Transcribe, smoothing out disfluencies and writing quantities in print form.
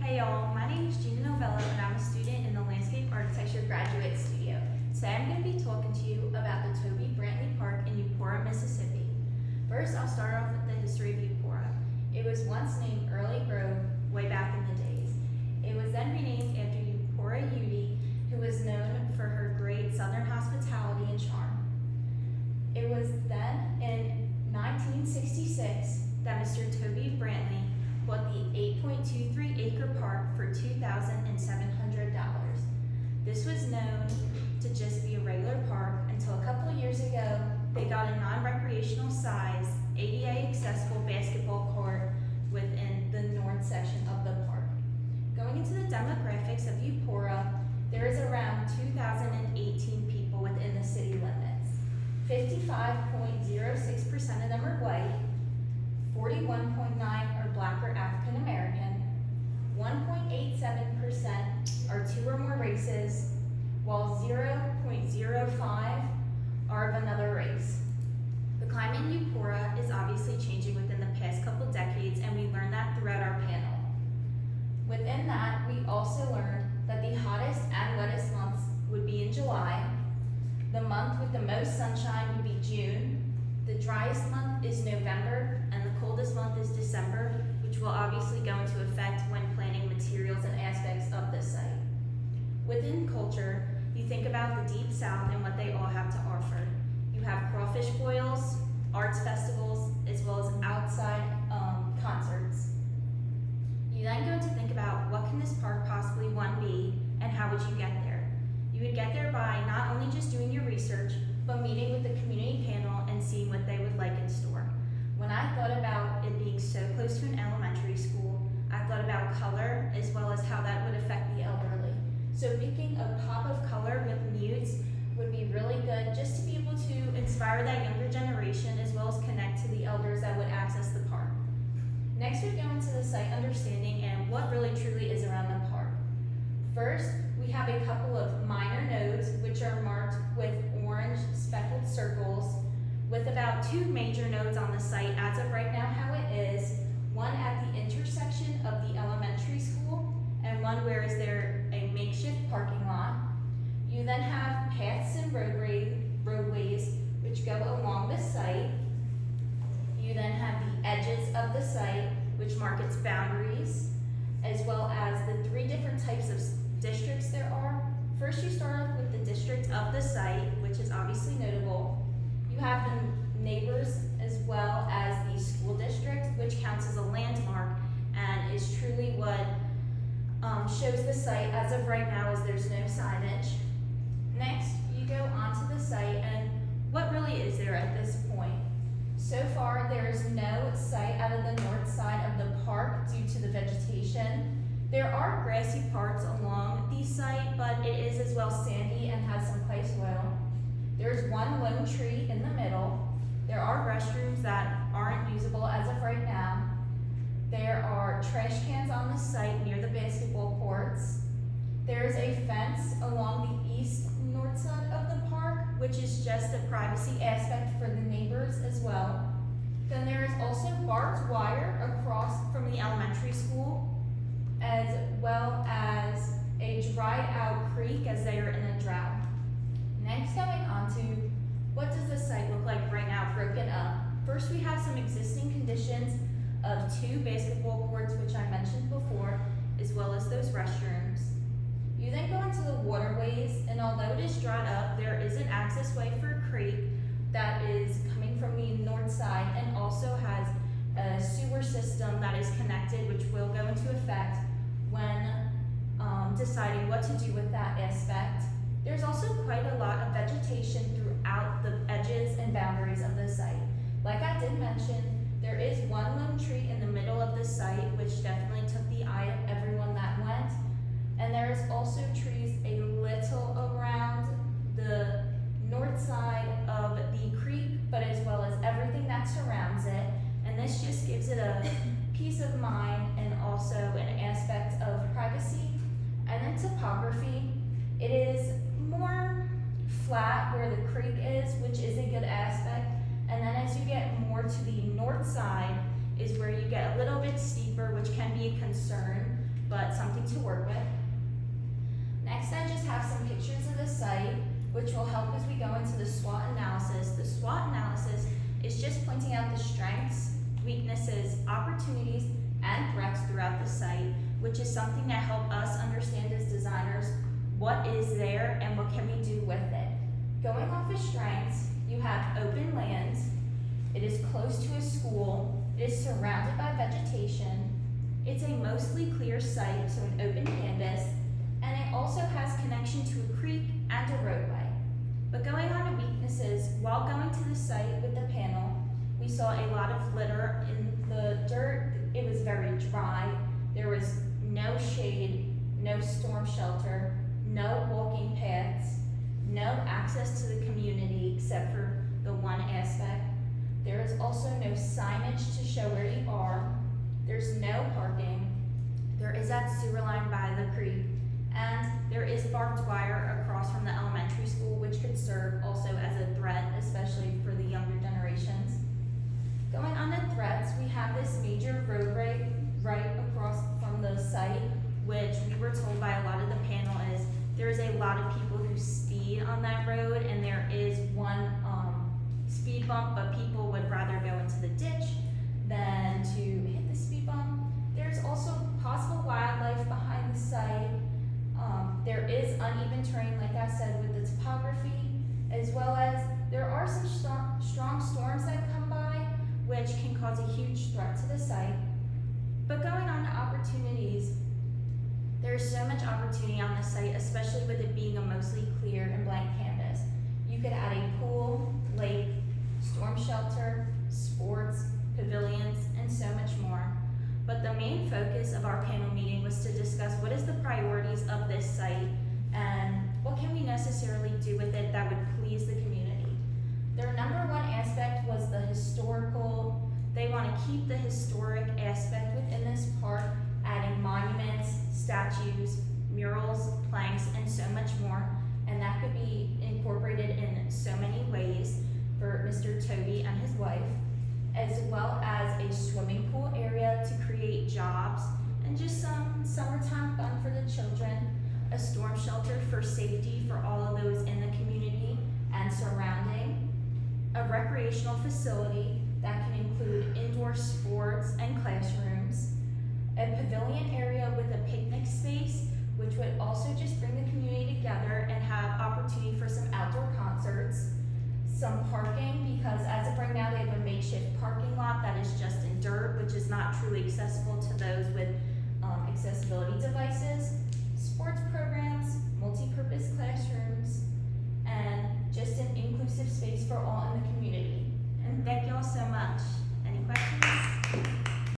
Hey y'all, my name is Gina and I'm a student in the Landscape Architecture Graduate Studio. Today I'm going to be talking to you about the Toby Brantley Park in Eupora, Mississippi. First, I'll start off with the history of Eupora. It was once named Early Grove way back in the days. It was then renamed after Eupora Udy, who was known for her great southern hospitality and charm. It was then in 1966 that Mr. Toby Brantley bought the 8.23 acre park for $2,700. This was known to just be a regular park until a couple of years ago they got a non-recreational size ADA accessible basketball court within the north section of the park. Going into the demographics of Eupora, there is around 2,018 people within the city limits. 55.06% of them are white, 41.9% are Black or African American, 1.87% are two or more races, while 0.05% are of another race. The climate in Eupora is obviously changing within the past couple decades, and we learned that throughout our panel. Within that, we also learned that the hottest and wettest months would be in July. The month with the most sunshine would be June. The driest month is November, and the coldest month is December, which will obviously go into effect when planning materials and aspects of the site. Within culture, you think about the Deep South and what they all have to offer. You have crawfish boils, arts festivals, as well as outside concerts. You then go to think about what can this park possibly be, and how would you get there? You would get there by not only just doing your research, but meeting with the community panel and seeing what they would like in store. When I thought about it being so close to an elementary school, I thought about color as well as how that would affect the elderly. So picking a pop of color with nudes would be really good just to be able to inspire that younger generation as well as connect to the elders that would access the park. Next, we go into the site understanding and what really truly is around the park. First, we have a couple of minor nodes which are marked with orange speckled circles with about two major nodes on the site as of right now how it is, one at the intersection of the elementary school and one where is there a makeshift parking lot. You then have paths and roadways which go along the site. You then have the edges of the site which mark its boundaries, as well as the three different types of districts there are. First, you start off with the district of the site, which is obviously notable. You have the neighbors as well as the school district, which counts as a landmark and is truly what shows the site as of right now as there's no signage. Next, you go onto the site and what really is there at this point? So far, there is no site out of the north side of the park due to the vegetation. There are grassy parts along the site, but it is as well sandy and has some clay soil. There's one lone tree in the middle. There are restrooms that aren't usable as of right now. There are trash cans on the site near the basketball courts. There's a fence along the east-north side of the park, which is just a privacy aspect for the neighbors as well. Then there is also barbed wire across from the elementary school, as well as a dried out creek as they are in a drought. Next, going on to what does the site look like right now broken up. First, we have some existing conditions of two basketball courts, which I mentioned before, as well as those restrooms. You then go into the waterways, and although it is dried up, there is an access way for a creek that is coming from the north side and also has a sewer system that is connected, which will go into effect when deciding what to do with that aspect. There's also quite a lot of vegetation throughout the edges and boundaries of the site. Like I did mention, there is one lone tree in the middle of the site, which definitely took the eye of everyone that went. And there is also trees a little around the north side of the creek, but as well as everything that surrounds it. And this just gives it a peace of mind and also an aspect of privacy. And then topography, it is more flat where the creek is, which is a good aspect. And then as you get more to the north side is where you get a little bit steeper, which can be a concern, but the site, which will help as we go into the SWOT analysis. The SWOT analysis is just pointing out the strengths, weaknesses, opportunities, and threats throughout the site, which is something that helps us understand as designers what is there and what can we do with it. Going off of strengths, you have open lands, it is close to a school, it is surrounded by vegetation, it's a mostly clear site, so an open canvas, and it also has connection to a creek and a roadway. But going on to weaknesses, while going to the site with the panel, we saw a lot of litter in the dirt. It was very dry. There was no shade, no storm shelter, no walking paths, no access to the community except for the one aspect. There is also no signage to show where you are. There's no parking. There is that sewer line by the creek, and there is barbed wire across from the elementary school, which could serve also as a threat, especially for the younger generations. Going on to threats, we have this major road right across from the site, which we were told by a lot of the panel is there's a lot of people who speed on that road, and there is one speed bump, but people would rather go into the ditch than to hit the speed bump. There's also possible wildlife behind the site. There is uneven terrain, like I said, with the topography, as well as there are some strong storms that come by, which can cause a huge threat to the site. But going on to opportunities, there's so much opportunity on the site, especially with it being a mostly clear and blank canvas. You could add a pool, lake, storm shelter, sports, pavilions, and so much more. But the main focus of our panel meeting was to discuss what is the priorities of this site and what can we necessarily do with it that would please the community. Their number one aspect was the historical. They want to keep the historic aspect within this park, adding monuments, statues, murals, planks, and so much more. And that could be incorporated in so many ways for Mr. Toby and his wife, as well as a swimming pool area to create jobs and just some summertime fun for the children, a storm shelter for safety for all of those in the community and surrounding, a recreational facility that can include indoor sports and classrooms, a pavilion area with a picnic space, which would also just bring the community together and have opportunity for some outdoor concerts, some parking, because as of right now they have a makeshift parking lot that is just in dirt, which is not truly accessible to those with accessibility devices,